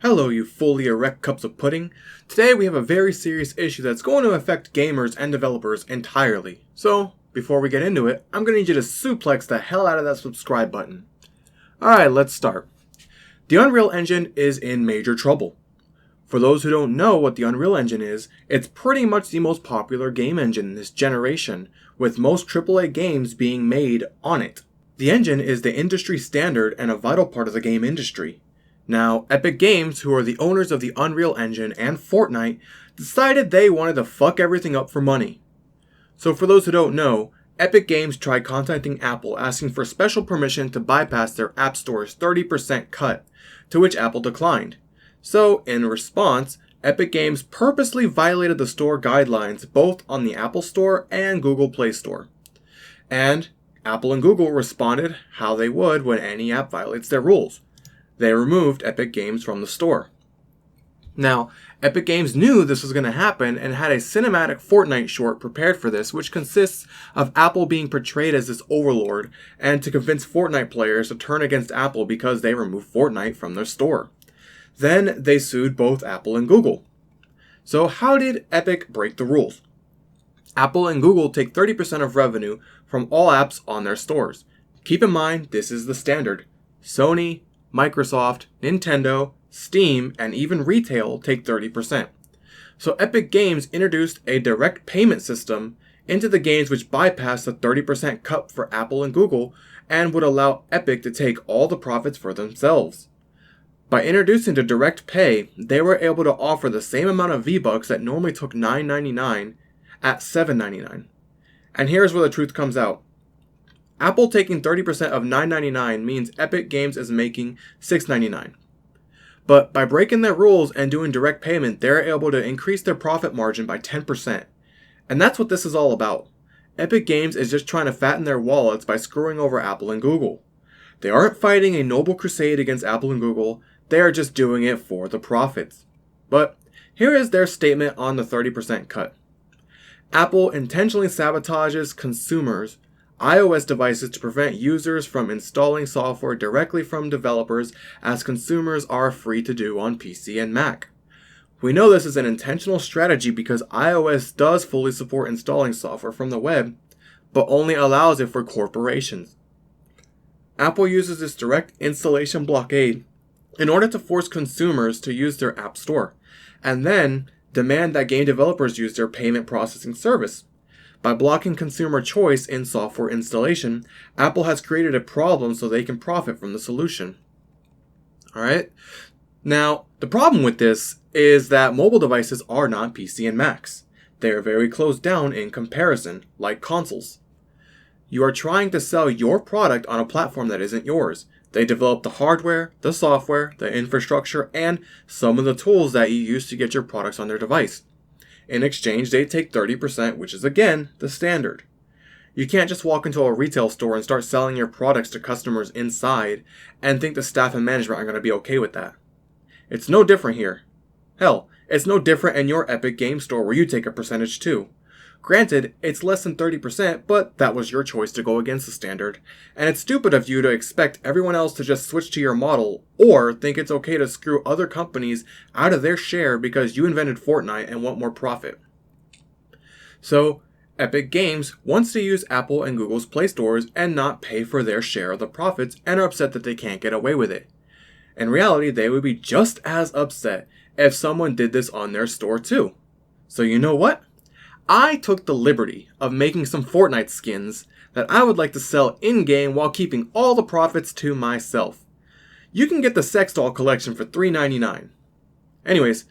Hello, you fully erect cups of pudding. Today we have a very serious issue that's going to affect gamers and developers entirely. So, before we get into it, I'm going to need you to suplex the hell out of that subscribe button. Alright, let's start. The Unreal Engine is in major trouble. For those who don't know what the Unreal Engine is, it's pretty much the most popular game engine in this generation, with most AAA games being made on it. The engine is the industry standard and a vital part of the game industry. Now, Epic Games, who are the owners of the Unreal Engine and Fortnite, decided they wanted to fuck everything up for money. So for those who don't know, Epic Games tried contacting Apple asking for special permission to bypass their App Store's 30% cut, to which Apple declined. So, in response, Epic Games purposely violated the store guidelines both on the Apple Store and Google Play Store. And Apple and Google responded how they would when any app violates their rules. They removed Epic Games from the store. Now, Epic Games knew this was going to happen and had a cinematic Fortnite short prepared for this, which consists of Apple being portrayed as this overlord and to convince Fortnite players to turn against Apple because they removed Fortnite from their store. Then they sued both Apple and Google. So how did Epic break the rules? Apple and Google take 30% of revenue from all apps on their stores. Keep in mind, this is the standard. Sony, Microsoft, Nintendo, Steam, and even retail take 30%. So Epic Games introduced a direct payment system into the games which bypassed the 30% cut for Apple and Google and would allow Epic to take all the profits for themselves. By introducing the direct pay, they were able to offer the same amount of V-Bucks that normally took $9.99 at $7.99. And here's where the truth comes out. Apple taking 30% of $9.99 means Epic Games is making $6.99. But by breaking their rules and doing direct payment, they're able to increase their profit margin by 10%. And that's what this is all about. Epic Games is just trying to fatten their wallets by screwing over Apple and Google. They aren't fighting a noble crusade against Apple and Google, they are just doing it for the profits. But here is their statement on the 30% cut. Apple intentionally sabotages consumers' iOS devices to prevent users from installing software directly from developers as consumers are free to do on PC and Mac. We know this is an intentional strategy because iOS does fully support installing software from the web, but only allows it for corporations. Apple uses this direct installation blockade in order to force consumers to use their App Store, and then demand that game developers use their payment processing service. By blocking consumer choice in software installation, Apple has created a problem so they can profit from the solution. Alright? Now, the problem with this is that mobile devices are not PC and Macs. They are very closed down in comparison, like consoles. You are trying to sell your product on a platform that isn't yours. They develop the hardware, the software, the infrastructure, and some of the tools that you use to get your products on their device. In exchange, they take 30%, which is again, the standard. You can't just walk into a retail store and start selling your products to customers inside and think the staff and management are going to be okay with that. It's no different here. Hell, it's no different in your Epic Games Store where you take a percentage too. Granted, it's less than 30%, but that was your choice to go against the standard, and it's stupid of you to expect everyone else to just switch to your model, or think it's okay to screw other companies out of their share because you invented Fortnite and want more profit. So, Epic Games wants to use Apple and Google's Play Stores and not pay for their share of the profits and are upset that they can't get away with it. In reality, they would be just as upset if someone did this on their store too. So you know what? I took the liberty of making some Fortnite skins that I would like to sell in-game while keeping all the profits to myself. You can get the Sex Doll collection for $3.99. Anyways,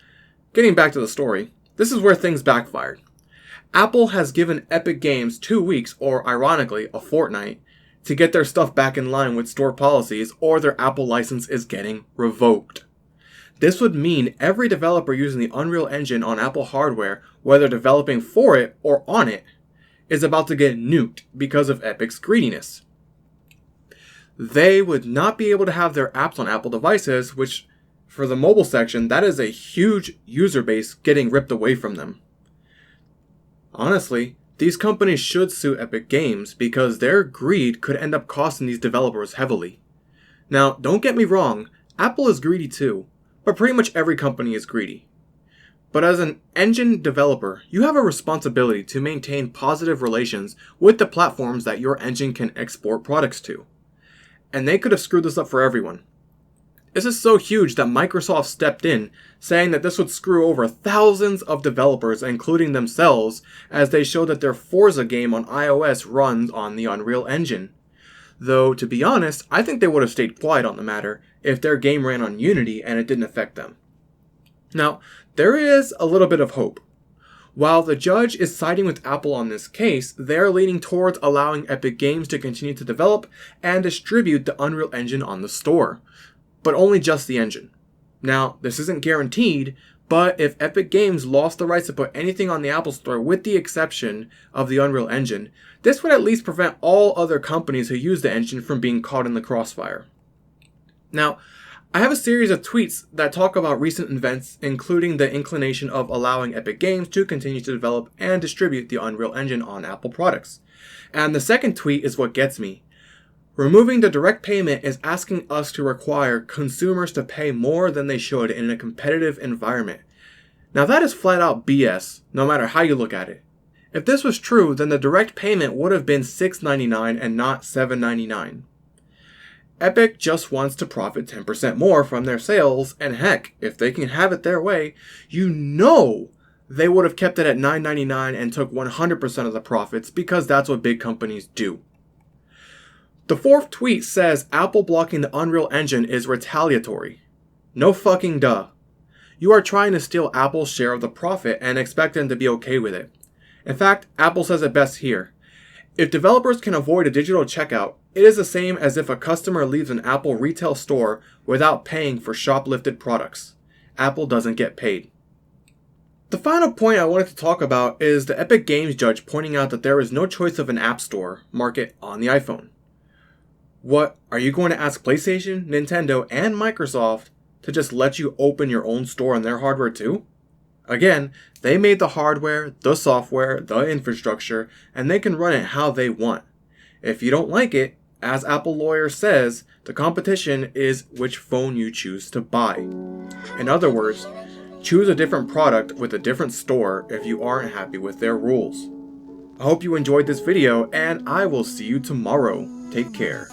getting back to the story, this is where things backfired. Apple has given Epic Games 2 weeks, or ironically, a fortnight, to get their stuff back in line with store policies or their Apple license is getting revoked. This would mean every developer using the Unreal Engine on Apple hardware, whether developing for it or on it, is about to get nuked because of Epic's greediness. They would not be able to have their apps on Apple devices, which, for the mobile section, that is a huge user base getting ripped away from them. Honestly, these companies should sue Epic Games because their greed could end up costing these developers heavily. Now, don't get me wrong, Apple is greedy too, but pretty much every company is greedy. But as an engine developer, you have a responsibility to maintain positive relations with the platforms that your engine can export products to. And they could have screwed this up for everyone. This is so huge that Microsoft stepped in, saying that this would screw over thousands of developers, including themselves, as they showed that their Forza game on iOS runs on the Unreal Engine. Though, to be honest, I think they would have stayed quiet on the matter if their game ran on Unity and it didn't affect them. Now, there is a little bit of hope. While the judge is siding with Apple on this case, they're leaning towards allowing Epic Games to continue to develop and distribute the Unreal Engine on the store, but only just the engine. Now, this isn't guaranteed, but if Epic Games lost the rights to put anything on the Apple Store with the exception of the Unreal Engine, this would at least prevent all other companies who use the engine from being caught in the crossfire. Now, I have a series of tweets that talk about recent events, including the inclination of allowing Epic Games to continue to develop and distribute the Unreal Engine on Apple products. And the second tweet is what gets me. Removing the direct payment is asking us to require consumers to pay more than they should in a competitive environment. Now that is flat out BS, no matter how you look at it. If this was true, then the direct payment would have been $6.99 and not $7.99. Epic just wants to profit 10% more from their sales, and heck, if they can have it their way, you know they would have kept it at $9.99 and took 100% of the profits because that's what big companies do. The fourth tweet says Apple blocking the Unreal Engine is retaliatory. No fucking duh. You are trying to steal Apple's share of the profit and expect them to be okay with it. In fact, Apple says it best here. If developers can avoid a digital checkout, it is the same as if a customer leaves an Apple retail store without paying for shoplifted products. Apple doesn't get paid. The final point I wanted to talk about is the Epic Games judge pointing out that there is no choice of an app store market on the iPhone. What, are you going to ask PlayStation, Nintendo, and Microsoft to just let you open your own store on their hardware too? Again, they made the hardware, the software, the infrastructure, and they can run it how they want. If you don't like it, as Apple lawyer says, the competition is which phone you choose to buy. In other words, choose a different product with a different store if you aren't happy with their rules. I hope you enjoyed this video, and I will see you tomorrow. Take care.